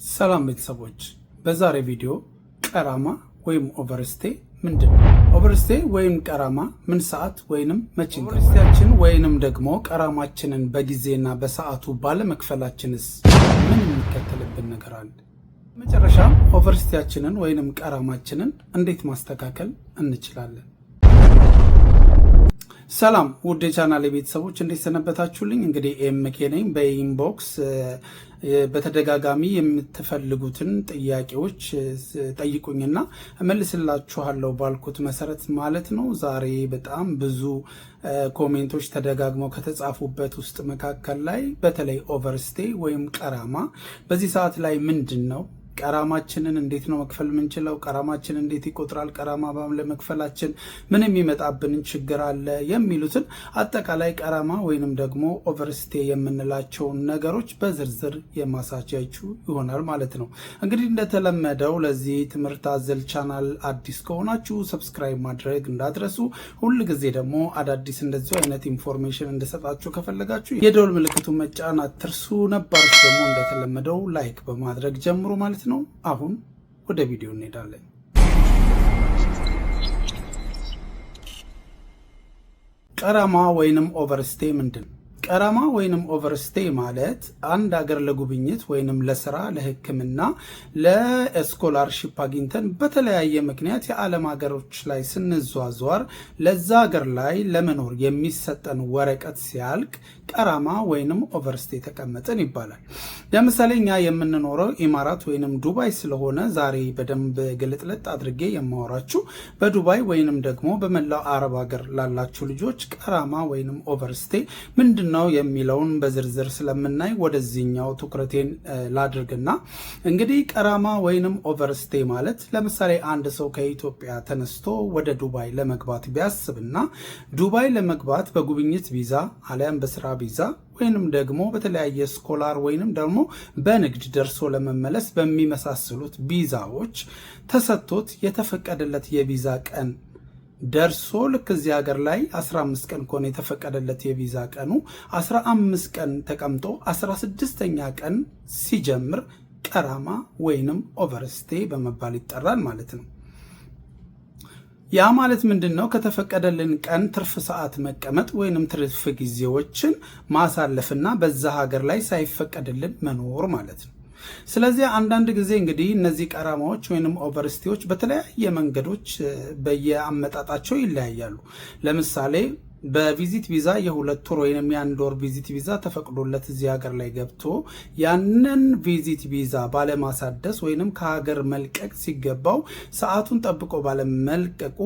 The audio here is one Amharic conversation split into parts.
ሰላም ቤተሰቦች፣ በዛሬ ቪዲዮ ቀራማ ወይም ኦቨርስቴ ምንድነው? ኦቨርስቴ ወይም ቀራማ ምን ሰዓት ወይንም መቼ? ኦቨርስቴያችን ወይንም ደግሞ ቀራማችንን በጊዜና በሰዓቱ ባለመክፈላችንስ ምን የሚከተልብን ነገር አለ? መጨረሻም ኦቨርስቴያችንን ወይንም ቀራማችንን እንዴት ማስተካከል እንችላለን? ሰላም ውድ የቻናሌ ቤተሰቦች እንዴት ሰነበታችሁልኝ? እንግዲህ ኤምኬ ነኝ። በኢንቦክስ በተደጋጋሚ የምትፈልጉትን ጥያቄዎች ጠይቁኝና እመልስላችኋለሁ ባልኩት መሰረት ማለት ነው። ዛሬ በጣም ብዙ ኮሜንቶች ተደጋግመው ከተጻፉበት ውስጥ መካከል ላይ በተለይ ኦቨርስቴ ወይም ቀራማ በዚህ ሰዓት ላይ ምንድን ነው? ቀራማችንን እንዴት ነው መክፈል የምንችለው? ቀራማችን እንዴት ይቆጥራል? ቀራማ ለመክፈላችን ምን የሚመጣብን ችግር አለ? የሚሉትን አጠቃላይ ቀራማ ወይንም ደግሞ ኦቨርስቴ የምንላቸውን ነገሮች በዝርዝር የማሳያችሁ ይሆናል ማለት ነው። እንግዲህ እንደተለመደው ለዚህ ትምህርት አዘል ቻናል አዲስ ከሆናችሁ ሰብስክራይብ ማድረግ እንዳትረሱ። ሁል ጊዜ ደግሞ አዳዲስ እንደዚሁ አይነት ኢንፎርሜሽን እንደሰጣችሁ ከፈለጋችሁ የደወል ምልክቱን መጫን አትርሱ። ነባሮች ደግሞ እንደተለመደው ላይክ በማድረግ ጀምሩ ማለት ነው። አሁን ወደ ቪዲዮ እንሄዳለን። ቀራማ ወይንም ኦቨርስቴ ምንድን ነው? ቀራማ ወይንም ኦቨርስቴ ማለት አንድ ሀገር ለጉብኝት ወይንም ለስራ፣ ለሕክምና፣ ለስኮላርሺፕ አግኝተን በተለያየ ምክንያት የዓለም ሀገሮች ላይ ስንዟዟር ለዛ ሀገር ላይ ለመኖር የሚሰጠን ወረቀት ሲያልቅ ቀራማ ወይንም ኦቨርስቴ ተቀመጠን ይባላል። ለምሳሌ እኛ የምንኖረው ኢማራት ወይንም ዱባይ ስለሆነ ዛሬ በደንብ ግልጥልጥ አድርጌ የማወራችሁ በዱባይ ወይንም ደግሞ በመላው አረብ ሀገር ላላችሁ ልጆች ቀራማ ወይንም ኦቨርስቴ ምንድን ነው የሚለውን በዝርዝር ስለምናይ ወደዚህኛው ትኩረቴን ላድርግና እንግዲህ ቀራማ ወይንም ኦቨርስቴ ማለት ለምሳሌ አንድ ሰው ከኢትዮጵያ ተነስቶ ወደ ዱባይ ለመግባት ቢያስብና ዱባይ ለመግባት በጉብኝት ቪዛ አሊያም በስራ ቪዛ ወይንም ደግሞ በተለያየ ስኮላር ወይንም ደግሞ በንግድ ደርሶ ለመመለስ በሚመሳሰሉት ቪዛዎች ተሰጥቶት የተፈቀደለት የቪዛ ቀን ደርሶ ልክ እዚህ ሀገር ላይ 15 ቀን ከሆነ የተፈቀደለት የቪዛ ቀኑ 15 ቀን ተቀምጦ 16ኛ ቀን ሲጀምር ቀራማ ወይንም ኦቨርስቴ በመባል ይጠራል ማለት ነው። ያ ማለት ምንድን ነው? ከተፈቀደልን ቀን ትርፍ ሰዓት መቀመጥ ወይንም ትርፍ ጊዜዎችን ማሳለፍና በዛ ሀገር ላይ ሳይፈቀድልን መኖር ማለት ነው። ስለዚህ አንዳንድ ጊዜ እንግዲህ እነዚህ ቀራማዎች ወይንም ኦቨርስቴዎች በተለያየ መንገዶች በየአመጣጣቸው ይለያያሉ። ለምሳሌ በቪዚት ቪዛ የ2 ወር ወይንም የ1 ወር ቪዚት ቪዛ ተፈቅዶለት እዚህ ሀገር ላይ ገብቶ ያንን ቪዚት ቪዛ ባለማሳደስ ወይንም ከሀገር መልቀቅ ሲገባው ሰዓቱን ጠብቆ ባለመልቀቁ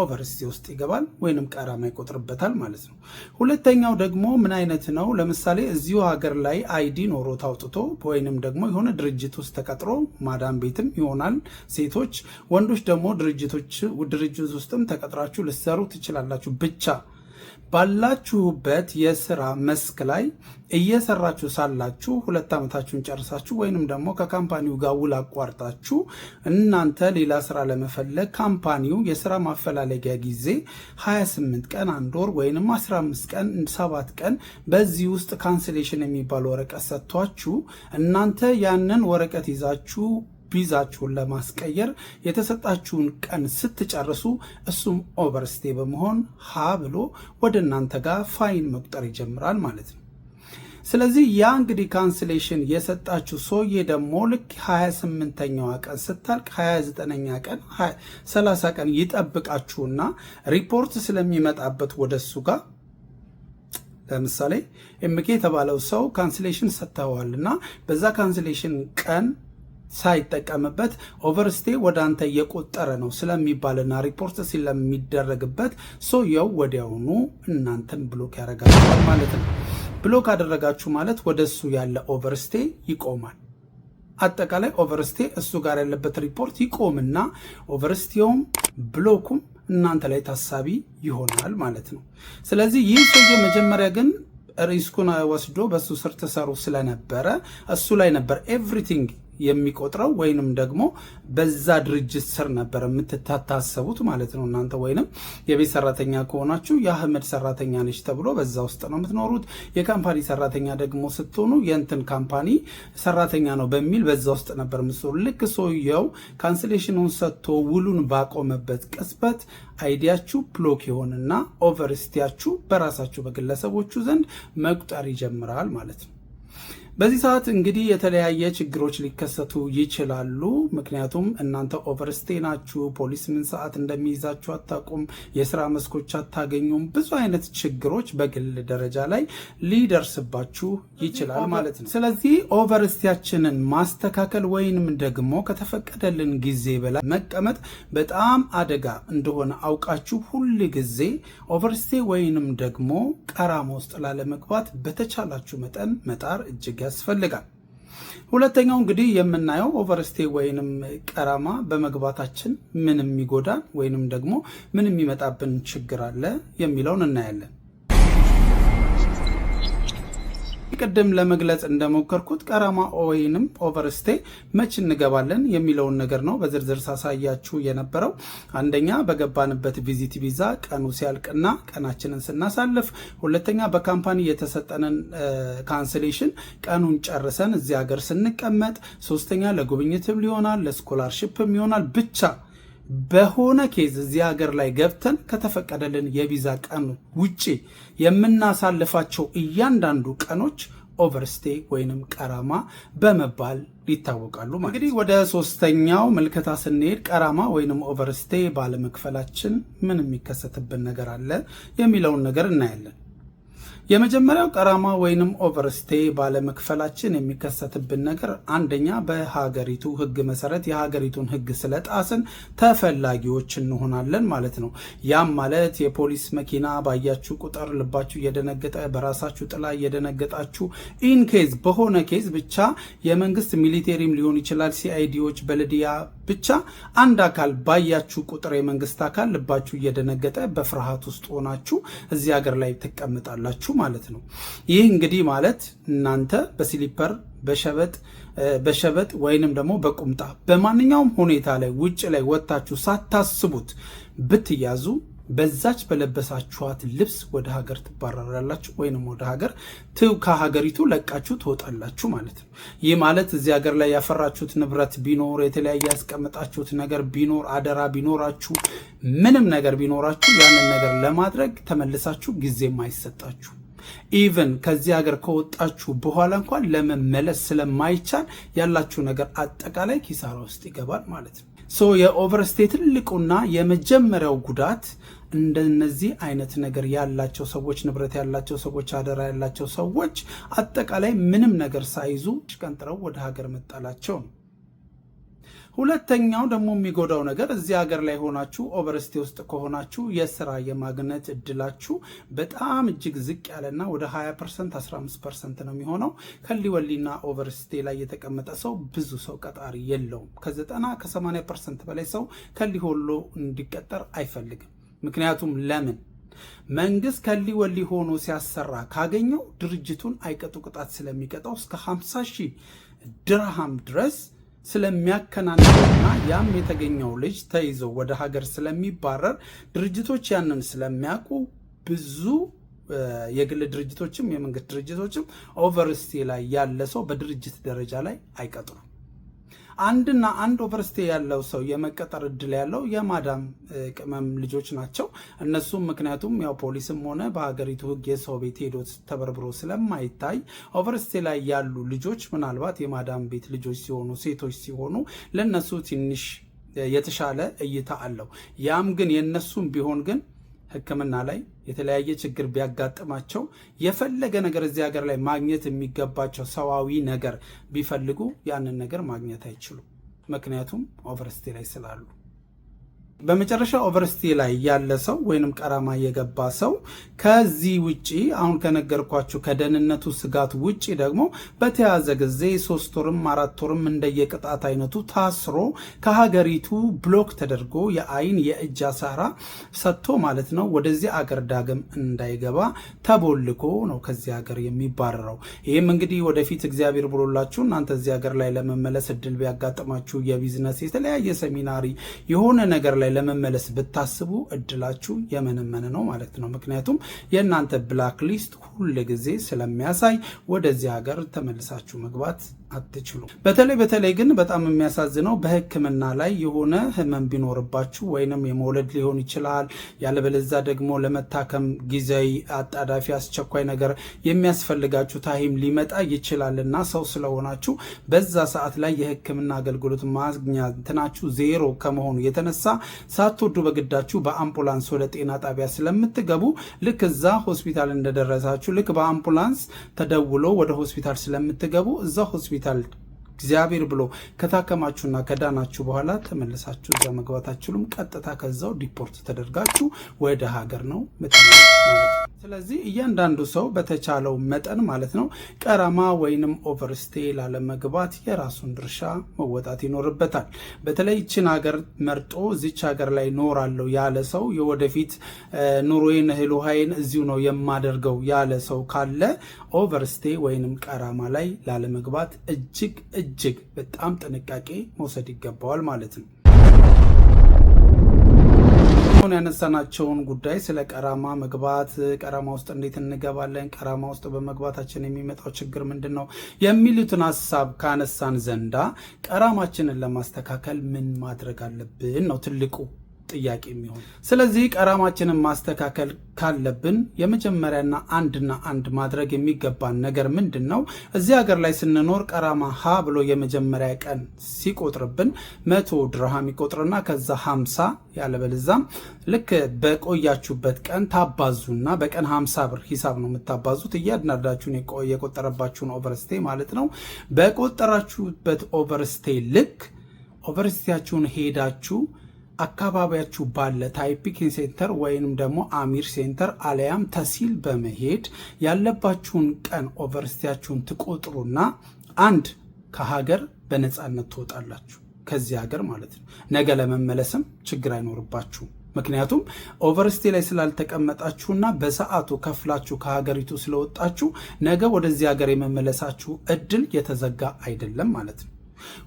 ኦቨርስቴ ውስጥ ይገባል ወይንም ቀራማ ይቆጥርበታል ማለት ነው። ሁለተኛው ደግሞ ምን አይነት ነው? ለምሳሌ እዚሁ ሀገር ላይ አይዲ ኖሮት አውጥቶ ወይንም ደግሞ የሆነ ድርጅት ውስጥ ተቀጥሮ ማዳም ቤትም ይሆናል ሴቶች፣ ወንዶች ደግሞ ድርጅት ውስጥም ተቀጥራችሁ ልትሰሩ ትችላላችሁ። ብቻ ባላችሁበት የስራ መስክ ላይ እየሰራችሁ ሳላችሁ 2 ዓመታችሁን ጨርሳችሁ ወይንም ደግሞ ከካምፓኒው ጋር ውል አቋርጣችሁ እናንተ ሌላ ስራ ለመፈለግ ካምፓኒው የስራ ማፈላለጊያ ጊዜ 28 ቀን፣ 1 ወር ወይንም 15 ቀን፣ 7 ቀን በዚህ ውስጥ ካንስሌሽን የሚባል ወረቀት ሰጥቷችሁ እናንተ ያንን ወረቀት ይዛችሁ ቪዛችሁን ለማስቀየር የተሰጣችሁን ቀን ስትጨርሱ እሱም ኦቨርስቴ በመሆን ሀ ብሎ ወደ እናንተ ጋር ፋይን መቁጠር ይጀምራል ማለት ነው። ስለዚህ ያ እንግዲህ ካንስሌሽን የሰጣችሁ ሰውዬ ደግሞ ልክ 28ኛዋ ቀን ስታልቅ 29ኛ ቀን 30 ቀን ይጠብቃችሁና ሪፖርት ስለሚመጣበት ወደሱ ጋር ለምሳሌ ኤምኬ የተባለው ሰው ካንስሌሽን ሰጥተዋልና በዛ ካንስሌሽን ቀን ሳይጠቀምበት ኦቨርስቴ ወደ አንተ እየቆጠረ ነው ስለሚባልና ሪፖርት ስለሚደረግበት ሰውየው ወዲያውኑ እናንተን ብሎክ ያደርጋችኋል ማለት ነው። ብሎክ አደረጋችሁ ማለት ወደሱ ያለ ኦቨርስቴ ይቆማል። አጠቃላይ ኦቨርስቴ እሱ ጋር ያለበት ሪፖርት ይቆምና ኦቨርስቴውም ብሎኩም እናንተ ላይ ታሳቢ ይሆናል ማለት ነው። ስለዚህ ይህ ሰውዬ መጀመሪያ ግን ሪስኩን ወስዶ በሱ ስር ተሰሩ ስለነበረ እሱ ላይ ነበር ኤቭሪቲንግ የሚቆጥረው ወይንም ደግሞ በዛ ድርጅት ስር ነበር የምትታሰቡት ማለት ነው። እናንተ ወይንም የቤት ሰራተኛ ከሆናችሁ የአህመድ ሰራተኛ ነች ተብሎ በዛ ውስጥ ነው የምትኖሩት። የካምፓኒ ሰራተኛ ደግሞ ስትሆኑ የእንትን ካምፓኒ ሰራተኛ ነው በሚል በዛ ውስጥ ነበር የምትኖሩ። ልክ ሰውየው ካንስሌሽኑን ሰጥቶ ውሉን ባቆመበት ቅጽበት አይዲያችሁ ብሎክ ይሆንና ኦቨርስቲያችሁ በራሳችሁ በግለሰቦቹ ዘንድ መቁጠር ይጀምራል ማለት ነው። በዚህ ሰዓት እንግዲህ የተለያየ ችግሮች ሊከሰቱ ይችላሉ። ምክንያቱም እናንተ ኦቨርስቴ ናችሁ። ፖሊስ ምን ሰዓት እንደሚይዛችሁ አታውቁም። የስራ መስኮች አታገኙም። ብዙ አይነት ችግሮች በግል ደረጃ ላይ ሊደርስባችሁ ይችላል ማለት ነው። ስለዚህ ኦቨርስቲያችንን ማስተካከል ወይንም ደግሞ ከተፈቀደልን ጊዜ በላይ መቀመጥ በጣም አደጋ እንደሆነ አውቃችሁ ሁል ጊዜ ኦቨርስቴ ወይንም ደግሞ ቀራማ ውስጥ ላለመግባት በተቻላችሁ መጠን መጣር እጅግ ያስፈልጋል። ሁለተኛው እንግዲህ የምናየው ኦቨርስቴ ወይንም ቀራማ በመግባታችን ምን የሚጎዳን ወይንም ደግሞ ምን የሚመጣብን ችግር አለ የሚለውን እናያለን። ቅድም ለመግለጽ እንደሞከርኩት ቀራማ ወይንም ኦቨርስቴ መች እንገባለን የሚለውን ነገር ነው በዝርዝር ሳሳያችሁ የነበረው። አንደኛ በገባንበት ቪዚት ቪዛ ቀኑ ሲያልቅና ቀናችንን ስናሳልፍ፣ ሁለተኛ በካምፓኒ የተሰጠንን ካንስሌሽን ቀኑን ጨርሰን እዚህ ሀገር ስንቀመጥ፣ ሶስተኛ ለጉብኝትም ሊሆናል ለስኮላርሺፕም ይሆናል ብቻ በሆነ ኬዝ እዚህ ሀገር ላይ ገብተን ከተፈቀደልን የቪዛ ቀን ውጪ የምናሳልፋቸው እያንዳንዱ ቀኖች ኦቨርስቴ ወይንም ቀራማ በመባል ይታወቃሉ። እንግዲህ ወደ ሶስተኛው ምልከታ ስንሄድ ቀራማ ወይንም ኦቨርስቴ ባለመክፈላችን ምን የሚከሰትብን ነገር አለ የሚለውን ነገር እናያለን። የመጀመሪያው ቀራማ ወይንም ኦቨርስቴ ባለመክፈላችን የሚከሰትብን ነገር አንደኛ በሀገሪቱ ሕግ መሰረት የሀገሪቱን ሕግ ስለጣስን ተፈላጊዎች እንሆናለን ማለት ነው። ያም ማለት የፖሊስ መኪና ባያችሁ ቁጥር ልባችሁ እየደነገጠ በራሳችሁ ጥላ እየደነገጣችሁ ኢንኬዝ በሆነ ኬዝ ብቻ የመንግስት ሚሊቴሪም ሊሆን ይችላል ሲአይዲዎች በልድያ ብቻ አንድ አካል ባያችሁ ቁጥር የመንግስት አካል ልባችሁ እየደነገጠ በፍርሃት ውስጥ ሆናችሁ እዚህ ሀገር ላይ ትቀመጣላችሁ ማለት ነው። ይህ እንግዲህ ማለት እናንተ በስሊፐር በሸበጥ ወይንም ደግሞ በቁምጣ በማንኛውም ሁኔታ ላይ ውጭ ላይ ወጣችሁ ሳታስቡት ብትያዙ በዛች በለበሳችኋት ልብስ ወደ ሀገር ትባረራላችሁ ወይንም ወደ ሀገር ከሀገሪቱ ለቃችሁ ትወጣላችሁ ማለት ነው። ይህ ማለት እዚህ ሀገር ላይ ያፈራችሁት ንብረት ቢኖር የተለያየ ያስቀመጣችሁት ነገር ቢኖር አደራ ቢኖራችሁ ምንም ነገር ቢኖራችሁ ያንን ነገር ለማድረግ ተመልሳችሁ ጊዜም አይሰጣችሁ። ኢቨን ከዚህ ሀገር ከወጣችሁ በኋላ እንኳን ለመመለስ ስለማይቻል ያላችሁ ነገር አጠቃላይ ኪሳራ ውስጥ ይገባል ማለት ነው። የኦቨርስቴ ትልቁና የመጀመሪያው ጉዳት እንደነዚህ አይነት ነገር ያላቸው ሰዎች ንብረት ያላቸው ሰዎች አደራ ያላቸው ሰዎች አጠቃላይ ምንም ነገር ሳይዙ ቀንጥረው ወደ ሀገር መጣላቸው ነው። ሁለተኛው ደግሞ የሚጎዳው ነገር እዚህ ሀገር ላይ ሆናችሁ ኦቨርስቴ ውስጥ ከሆናችሁ የስራ የማግኘት እድላችሁ በጣም እጅግ ዝቅ ያለና ወደ 20% 15% ነው የሚሆነው። ከሊወሊና ኦቨርስቴ ላይ የተቀመጠ ሰው ብዙ ሰው ቀጣሪ የለውም። ከ90-80% በላይ ሰው ከሊሆሎ እንዲቀጠር አይፈልግም። ምክንያቱም ለምን? መንግስት ከሊወሊ ሆኖ ሲያሰራ ካገኘው ድርጅቱን አይቀጡ ቅጣት ስለሚቀጣው እስከ 50,000 ድርሃም ድረስ ስለሚያከናንና ያም የተገኘው ልጅ ተይዞ ወደ ሀገር ስለሚባረር ድርጅቶች ያንን ስለሚያውቁ ብዙ የግል ድርጅቶችም የመንግስት ድርጅቶችም ኦቨርስቴ ላይ ያለ ሰው በድርጅት ደረጃ ላይ አይቀጥሩም። አንድ ኦቨርስቴ ያለው ሰው የመቀጠር እድል ያለው የማዳም ቅመም ልጆች ናቸው። እነሱም ምክንያቱም ያው ፖሊስም ሆነ በሀገሪቱ ሕግ የሰው ቤት ሄዶ ተበርብሮ ስለማይታይ ኦቨርስቴ ላይ ያሉ ልጆች ምናልባት የማዳም ቤት ልጆች ሲሆኑ ሴቶች ሲሆኑ ለነሱ ትንሽ የተሻለ እይታ አለው። ያም ግን የነሱም ቢሆን ግን ሕክምና ላይ የተለያየ ችግር ቢያጋጥማቸው የፈለገ ነገር እዚህ ሀገር ላይ ማግኘት የሚገባቸው ሰዋዊ ነገር ቢፈልጉ ያንን ነገር ማግኘት አይችሉም። ምክንያቱም ኦቨርስቴ ላይ ስላሉ። በመጨረሻ ኦቨርስቴ ላይ ያለ ሰው ወይንም ቀራማ የገባ ሰው ከዚህ ውጪ አሁን ከነገርኳችሁ ከደህንነቱ ስጋት ውጪ ደግሞ በተያዘ ጊዜ 3 ወርም 4 ወርም እንደየቅጣት አይነቱ ታስሮ ከሀገሪቱ ብሎክ ተደርጎ የአይን የእጅ አሳራ ሰጥቶ ማለት ነው ወደዚህ አገር ዳግም እንዳይገባ ተቦልኮ ነው ከዚህ ሀገር የሚባረረው። ይህም እንግዲህ ወደፊት እግዚአብሔር ብሎላችሁ እናንተ እዚህ ሀገር ላይ ለመመለስ እድል ቢያጋጥማችሁ የቢዝነስ የተለያየ ሰሚናሪ የሆነ ነገር ላይ ለመመለስ ብታስቡ እድላችሁ የመነመነ ነው ማለት ነው። ምክንያቱም የእናንተ ብላክ ሊስት ሁሉ ጊዜ ስለሚያሳይ ወደዚህ ሀገር ተመልሳችሁ መግባት አትችሉ። በተለይ ግን በጣም የሚያሳዝነው በሕክምና ላይ የሆነ ህመም ቢኖርባችሁ ወይንም የመውለድ ሊሆን ይችላል፣ ያለበለዛ ደግሞ ለመታከም ጊዜያዊ አጣዳፊ አስቸኳይ ነገር የሚያስፈልጋችሁ ታይም ሊመጣ ይችላልና ሰው ስለሆናችሁ በዛ ሰዓት ላይ የሕክምና አገልግሎት ማግኘታችሁ ዜሮ ከመሆኑ የተነሳ ሳትወዱ በግዳችሁ በአምቡላንስ ወደ ጤና ጣቢያ ስለምትገቡ ልክ እዛ ሆስፒታል እንደደረሳችሁ ልክ በአምቡላንስ ተደውሎ ወደ ሆስፒታል ስለምትገቡ እዛ ሆስፒታል እግዚአብሔር ብሎ ከታከማችሁና ከዳናችሁ በኋላ ተመልሳችሁ እዛ መግባት አትችሉም። ቀጥታ ከዛው ዲፖርት ተደርጋችሁ ወደ ሀገር ነው የምትመለሱት ማለት ነው። ስለዚህ እያንዳንዱ ሰው በተቻለው መጠን ማለት ነው ቀራማ ወይንም ኦቨርስቴ ላለመግባት የራሱን ድርሻ መወጣት ይኖርበታል። በተለይ ይችን ሀገር መርጦ እዚች ሀገር ላይ ኖራለሁ ያለ ሰው የወደፊት ኑሮዬን እህል ውሃዬን እዚሁ ነው የማደርገው ያለ ሰው ካለ ኦቨርስቴ ወይንም ቀራማ ላይ ላለመግባት እጅግ በጣም ጥንቃቄ መውሰድ ይገባዋል ማለት ነው። ያነሳናቸውን ጉዳይ ስለ ቀራማ መግባት፣ ቀራማ ውስጥ እንዴት እንገባለን፣ ቀራማ ውስጥ በመግባታችን የሚመጣው ችግር ምንድን ነው የሚሉትን ሀሳብ ካነሳን ዘንዳ ቀራማችንን ለማስተካከል ምን ማድረግ አለብን ነው ትልቁ ጥያቄ የሚሆን። ስለዚህ ቀራማችንን ማስተካከል ካለብን የመጀመሪያና አንድ ማድረግ የሚገባን ነገር ምንድን ነው? እዚህ ሀገር ላይ ስንኖር ቀራማ ሀ ብሎ የመጀመሪያ ቀን ሲቆጥርብን 100 ድርሃም ይቆጥርና ከዛ 50 ያለበለዛም ልክ በቆያችሁበት ቀን ታባዙና በቀን 50 ብር ሂሳብ ነው የምታባዙት። እያንዳንዳችሁን የቆጠረባችሁን ኦቨርስቴ ማለት ነው። በቆጠራችሁበት ኦቨርስቴ ልክ ኦቨርስቴያችሁን ሄዳችሁ አካባቢያችሁ ባለ ታይፒንግ ሴንተር ወይንም ደግሞ አሚር ሴንተር አለያም ተሲል በመሄድ ያለባችሁን ቀን ኦቨርስቲያችሁን ትቆጥሩና አንድ ከሀገር በነፃነት ትወጣላችሁ ከዚህ ሀገር ማለት ነው። ነገ ለመመለስም ችግር አይኖርባችሁም። ምክንያቱም ኦቨርስቴ ላይ ስላልተቀመጣችሁና በሰዓቱ ከፍላችሁ ከሀገሪቱ ስለወጣችሁ ነገ ወደዚህ ሀገር የመመለሳችሁ እድል የተዘጋ አይደለም ማለት ነው።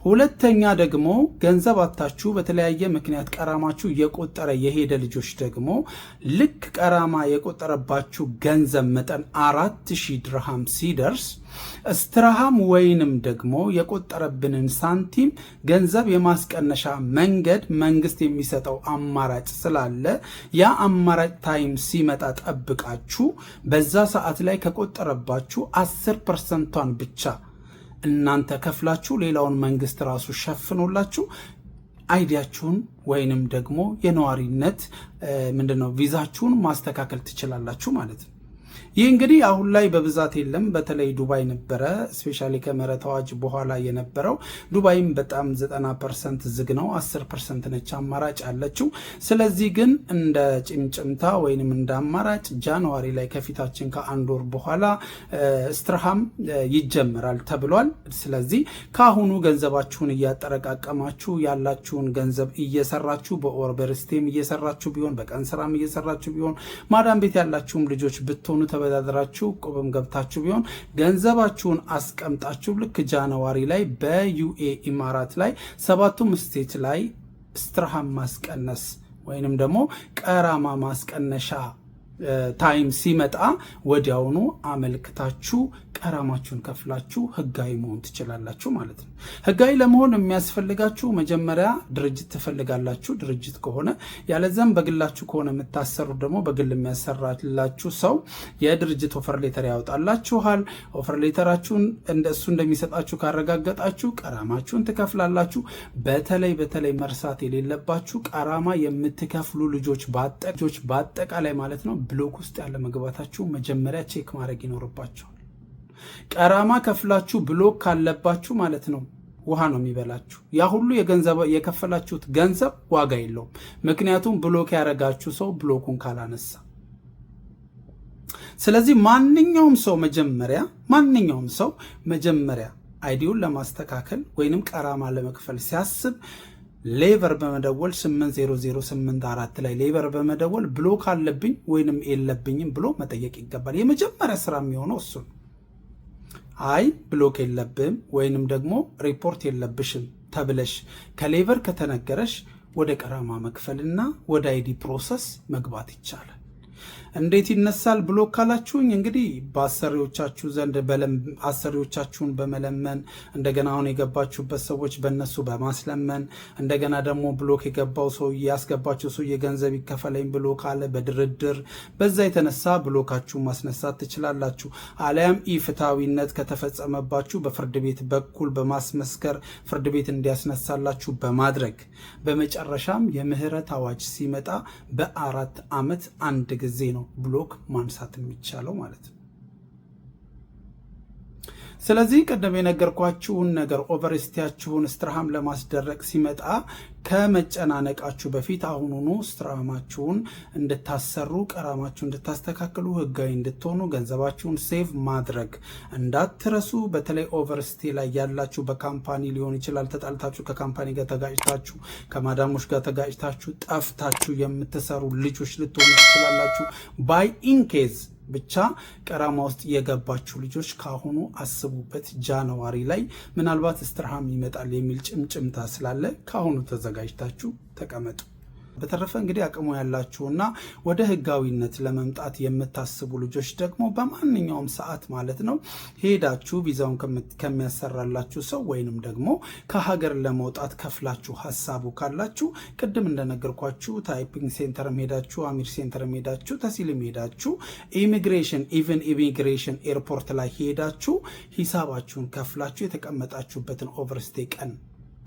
ሁለተኛ ደግሞ ገንዘብ አታችሁ በተለያየ ምክንያት ቀራማችሁ እየቆጠረ የሄደ ልጆች ደግሞ ልክ ቀራማ የቆጠረባችሁ ገንዘብ መጠን 4000 ድርሃም ሲደርስ ስትራሃም ወይንም ደግሞ የቆጠረብንን ሳንቲም ገንዘብ የማስቀነሻ መንገድ መንግስት የሚሰጠው አማራጭ ስላለ ያ አማራጭ ታይም ሲመጣ ጠብቃችሁ በዛ ሰዓት ላይ ከቆጠረባችሁ 10%ን ብቻ እናንተ ከፍላችሁ ሌላውን መንግስት ራሱ ሸፍኖላችሁ አይዲያችሁን ወይንም ደግሞ የነዋሪነት ምንድነው ቪዛችሁን ማስተካከል ትችላላችሁ ማለት ነው። ይህ እንግዲህ አሁን ላይ በብዛት የለም። በተለይ ዱባይ ነበረ ስፔሻሊ ከምህረት አዋጅ በኋላ የነበረው። ዱባይም በጣም 90% ዝግ ነው፣ 10% ነች አማራጭ ያለችው። ስለዚህ ግን እንደ ጭምጭምታ ወይንም እንደ አማራጭ ጃንዋሪ ላይ ከፊታችን ከአንድ ወር በኋላ ስትራሃም ይጀምራል ተብሏል። ስለዚህ ከአሁኑ ገንዘባችሁን እያጠረቃቀማችሁ ያላችሁን ገንዘብ እየሰራችሁ በኦቨርስቴም እየሰራችሁ ቢሆን በቀን ስራም እየሰራችሁ ቢሆን ማዳም ቤት ያላችሁም ልጆች ብትሆኑ ተበዳድራችሁ ቆበም ገብታችሁ ቢሆን ገንዘባችሁን አስቀምጣችሁ ልክ ጃንዋሪ ላይ በዩኤ ኢማራት ላይ 7ቱም ስቴት ላይ ስትራሃም ማስቀነስ ወይንም ደግሞ ቀራማ ማስቀነሻ ታይም ሲመጣ ወዲያውኑ አመልክታችሁ ቀራማችሁን ከፍላችሁ ህጋዊ መሆን ትችላላችሁ ማለት ነው። ህጋዊ ለመሆን የሚያስፈልጋችሁ መጀመሪያ ድርጅት ትፈልጋላችሁ። ድርጅት ከሆነ ያለዛም በግላችሁ ከሆነ የምታሰሩ ደግሞ በግል የሚያሰራላችሁ ሰው የድርጅት ኦፈር ሌተር ያወጣላችኋል። ኦፈር ሌተራችሁን እንደሱ እንደሚሰጣችሁ ካረጋገጣችሁ ቀራማችሁን ትከፍላላችሁ። በተለይ መርሳት የሌለባችሁ ቀራማ የምትከፍሉ ልጆች በአጠቃላይ ማለት ነው ብሎክ ውስጥ ያለ መግባታችሁ መጀመሪያ ቼክ ማድረግ ይኖርባችኋል። ቀራማ ከፍላችሁ ብሎክ ካለባችሁ ማለት ነው ውሃ ነው የሚበላችሁ። ያ ሁሉ የከፈላችሁት ገንዘብ ዋጋ የለውም። ምክንያቱም ብሎክ ያደረጋችሁ ሰው ብሎኩን ካላነሳ። ስለዚህ ማንኛውም ሰው መጀመሪያ አይዲውን ለማስተካከል ወይንም ቀራማ ለመክፈል ሲያስብ ሌቨር በመደወል 80084 ላይ ሌቨር በመደወል ብሎክ አለብኝ ወይንም የለብኝም ብሎ መጠየቅ ይገባል። የመጀመሪያ ስራ የሚሆነው እሱ ነው። አይ ብሎክ የለብም ወይንም ደግሞ ሪፖርት የለብሽም ተብለሽ ከሌቨር ከተነገረሽ ወደ ቀራማ መክፈልና ወደ አይዲ ፕሮሰስ መግባት ይቻላል። እንዴት ይነሳል ብሎክ ካላችሁኝ እንግዲህ በአሰሪዎቻችሁ ዘንድ አሰሪዎቻችሁን በመለመን እንደገና አሁን የገባችሁበት ሰዎች በእነሱ በማስለመን እንደገና ደግሞ ብሎክ የገባው ሰው ያስገባችሁ ሰው የገንዘብ ይከፈለኝ ብሎ ካለ በድርድር በዛ የተነሳ ብሎካችሁ ማስነሳት ትችላላችሁ። አለያም ኢፍትሐዊነት ከተፈጸመባችሁ በፍርድ ቤት በኩል በማስመስከር ፍርድ ቤት እንዲያስነሳላችሁ በማድረግ በመጨረሻም የምህረት አዋጅ ሲመጣ በ4 ዓመት አንድ ጊዜ ነው ብሎክ ማንሳት የሚቻለው ማለት ነው። ስለዚህ ቀደም የነገርኳችሁን ነገር ኦቨርስቲያችሁን ስትራሃም ለማስደረግ ሲመጣ ከመጨናነቃችሁ በፊት አሁኑኑ ስትራሃማችሁን እንድታሰሩ ቀራማችሁን እንድታስተካክሉ ህጋዊ እንድትሆኑ ገንዘባችሁን ሴቭ ማድረግ እንዳትረሱ። በተለይ ኦቨርስቲ ላይ ያላችሁ በካምፓኒ ሊሆን ይችላል ተጣልታችሁ ከካምፓኒ ጋር ተጋጭታችሁ ከማዳሞች ጋር ተጋጭታችሁ ጠፍታችሁ የምትሰሩ ልጆች ልትሆኑ ትችላላችሁ። ባይ ኢንኬዝ ብቻ ቀራማ ውስጥ የገባችሁ ልጆች ካሁኑ አስቡበት። ጃንዋሪ ላይ ምናልባት ስትራሃም ይመጣል የሚል ጭምጭምታ ስላለ ካሁኑ ተዘጋጅታችሁ ተቀመጡ። በተረፈ እንግዲህ አቅሙ ያላችሁና ወደ ህጋዊነት ለመምጣት የምታስቡ ልጆች ደግሞ በማንኛውም ሰዓት ማለት ነው ሄዳችሁ ቪዛውን ከሚያሰራላችሁ ሰው ወይንም ደግሞ ከሀገር ለመውጣት ከፍላችሁ ሀሳቡ ካላችሁ ቅድም እንደነገርኳችሁ ታይፒንግ ሴንተርም ሄዳችሁ አሚር ሴንተርም ሄዳችሁ ተሲልም ሄዳችሁ ኢሚግሬሽን ኤርፖርት ላይ ሄዳችሁ ሂሳባችሁን ከፍላችሁ የተቀመጣችሁበትን ኦቨርስቴ ቀን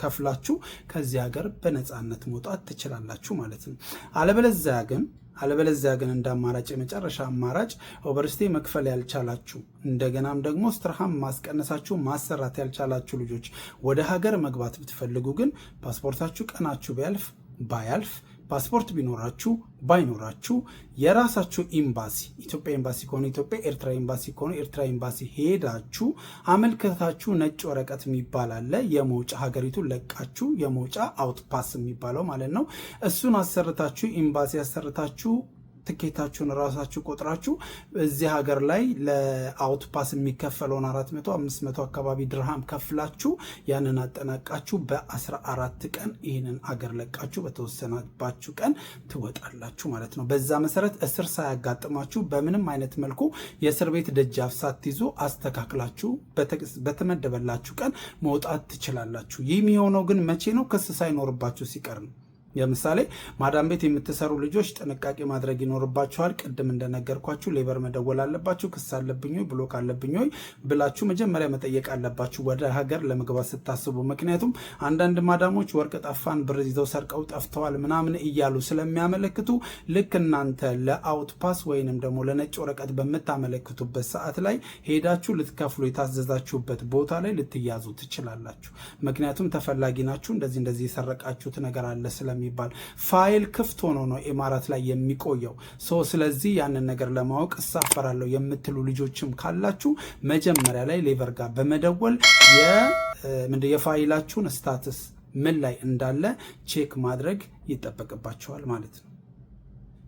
ከፍላችሁ ከዚህ ሀገር በነፃነት መውጣት ትችላላችሁ ማለት ነው። አለበለዚያ ግን እንደ አማራጭ የመጨረሻ አማራጭ ኦቨርስቴ መክፈል ያልቻላችሁ እንደገናም ደግሞ ስትራሃም ማስቀነሳችሁ ማሰራት ያልቻላችሁ ልጆች ወደ ሀገር መግባት ብትፈልጉ ግን ፓስፖርታችሁ ቀናችሁ ባያልፍ ፓስፖርት ቢኖራችሁ ባይኖራችሁ የራሳችሁ ኤምባሲ ኢትዮጵያ ኤምባሲ ከሆነ ኢትዮጵያ፣ ኤርትራ ኤምባሲ ከሆነ ኤርትራ ኤምባሲ ሄዳችሁ አመልከታችሁ ነጭ ወረቀት የሚባል አለ። የመውጫ ሀገሪቱን ለቃችሁ የመውጫ አውትፓስ የሚባለው ማለት ነው። እሱን አሰርታችሁ ኤምባሲ አሰርታችሁ ትኬታችሁን ራሳችሁ ቆጥራችሁ እዚህ ሀገር ላይ ለአውትፓስ የሚከፈለውን 400-500 አካባቢ ድርሃም ከፍላችሁ ያንን አጠናቃችሁ በ14 ቀን ይህንን አገር ለቃችሁ በተወሰነባችሁ ቀን ትወጣላችሁ ማለት ነው። በዛ መሰረት እስር ሳያጋጥማችሁ በምንም አይነት መልኩ የእስር ቤት ደጃፍ ሳትይዙ አስተካክላችሁ በተመደበላችሁ ቀን መውጣት ትችላላችሁ። ይህ የሚሆነው ግን መቼ ነው? ክስ ሳይኖርባችሁ ሲቀር ነው። ለምሳሌ ማዳም ቤት የምትሰሩ ልጆች ጥንቃቄ ማድረግ ይኖርባችኋል። ቅድም እንደነገርኳችሁ ሌበር መደወል አለባችሁ። ክስ አለብኝ ወይ ብሎክ አለብኝ ወይ ብላችሁ መጀመሪያ መጠየቅ አለባችሁ ወደ ሀገር ለመግባት ስታስቡ። ምክንያቱም አንዳንድ ማዳሞች ወርቅ ጠፋን፣ ብር ይዘው ሰርቀው ጠፍተዋል ምናምን እያሉ ስለሚያመለክቱ ልክ እናንተ ለአውት ፓስ ወይንም ደግሞ ለነጭ ወረቀት በምታመለክቱበት ሰዓት ላይ ሄዳችሁ ልትከፍሉ የታዘዛችሁበት ቦታ ላይ ልትያዙ ትችላላችሁ። ምክንያቱም ተፈላጊ ናችሁ፣ እንደዚህ የሰረቃችሁት ነገር አለ ስለሚባል ፋይል ክፍት ሆኖ ነው ኢማራት ላይ የሚቆየው። ስለዚህ ያንን ነገር ለማወቅ እሳፈራለሁ የምትሉ ልጆችም ካላችሁ መጀመሪያ ላይ ሌቨር ጋር በመደወል የፋይላችሁን ስታትስ ምን ላይ እንዳለ ቼክ ማድረግ ይጠበቅባችኋል ማለት ነው።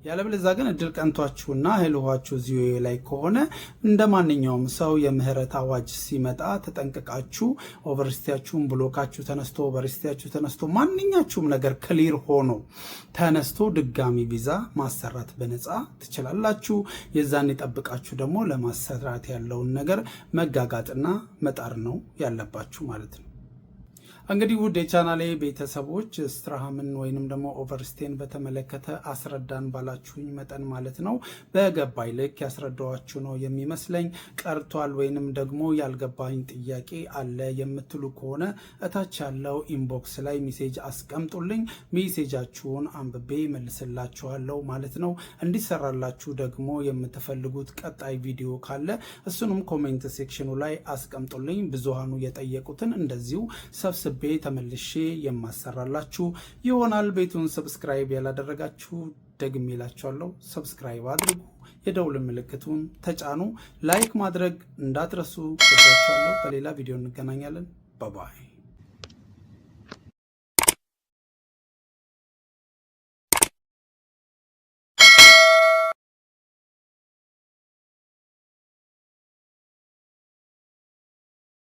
ያለበለዚያ ግን እድል ቀንቷችሁና ህልዋችሁ እዚሁ ላይ ከሆነ እንደ ማንኛውም ሰው የምህረት አዋጅ ሲመጣ ተጠንቅቃችሁ ኦቨርስቲያችሁን ብሎካችሁ ተነስቶ ኦቨርስቲያችሁ ተነስቶ ማንኛችሁም ነገር ክሊር ሆኖ ተነስቶ ድጋሚ ቪዛ ማሰራት በነፃ ትችላላችሁ። የዛን የጠብቃችሁ ደግሞ ለማሰራት ያለውን ነገር መጋጋጥና መጣር ነው ያለባችሁ ማለት ነው። እንግዲህ ውድ የቻናሌ ቤተሰቦች ስትራሃምን ወይንም ደግሞ ኦቨርስቴን በተመለከተ አስረዳን ባላችሁኝ መጠን ማለት ነው በገባይ ልክ ያስረዳዋችሁ ነው የሚመስለኝ። ቀርቷል ወይንም ደግሞ ያልገባኝ ጥያቄ አለ የምትሉ ከሆነ እታች ያለው ኢንቦክስ ላይ ሜሴጅ አስቀምጡልኝ። ሜሴጃችሁን አንብቤ መልስላችኋለሁ ማለት ነው። እንዲሰራላችሁ ደግሞ የምትፈልጉት ቀጣይ ቪዲዮ ካለ እሱንም ኮሜንት ሴክሽኑ ላይ አስቀምጡልኝ። ብዙሃኑ የጠየቁትን እንደዚሁ ሰብስቤ ተመልሼ የማሰራላችሁ ይሆናል። ቤቱን ሰብስክራይብ ያላደረጋችሁ ደግሜ እላችኋለሁ፣ ሰብስክራይብ አድርጉ፣ የደውል ምልክቱን ተጫኑ፣ ላይክ ማድረግ እንዳትረሱ። ወዳችኋለሁ። በሌላ ቪዲዮ እንገናኛለን። ባባይ